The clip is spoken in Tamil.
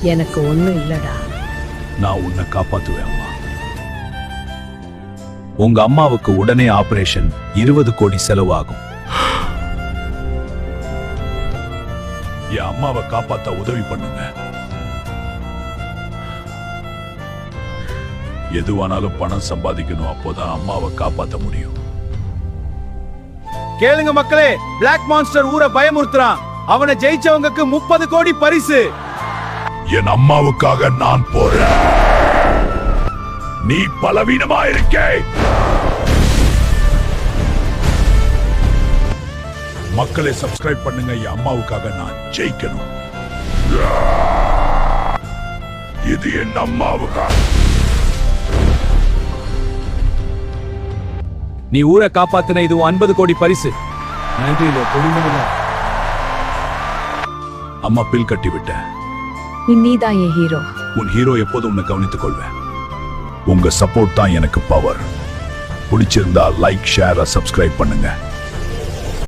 எனக்கு ஒண்ணும் இல்லடா. நான் உன்னை காப்பாத்துவேன் அம்மா. உங்க அம்மாவுக்கு உடனே ஆபரேஷன் 20 கோடி செலவாகும். என் அம்மாவை காப்பாத்த உதவி பண்ணுங்க. எதுவானாலும் பணம் சம்பாதிக்கணும், அப்போதான் அம்மாவை காப்பாத்த முடியும். கேளுங்க மக்களே, பிளாக் மான்ஸ்டர் ஊரை பயமுறுத்துறான். அவனை ஜெயிச்சவங்களுக்கு 30 கோடி பரிசு. என் அம்மாவுக்காக நான் போறேன். நீ பலவீனமா இருக்கே. மக்களை சப்ஸ்கிரைப் பண்ணுங்க. என் அம்மாவுக்காக நான் ஜெயிக்கணும். இது என் அம்மாவுக்காக. நீ ஊரை காப்பாத்தின, இது 50 கோடி பரிசு. அம்மா பில் கட்டி விட்டேன். நீதான் என் ஹீரோ. உன் ஹீரோ எப்போதும் உன்னை கவனித்துக் கொள்வேன். உங்க சப்போர்ட் தான் எனக்கு பவர். பிடிச்சிருந்தா லைக், ஷேர், சப்ஸ்கிரைப் பண்ணுங்க.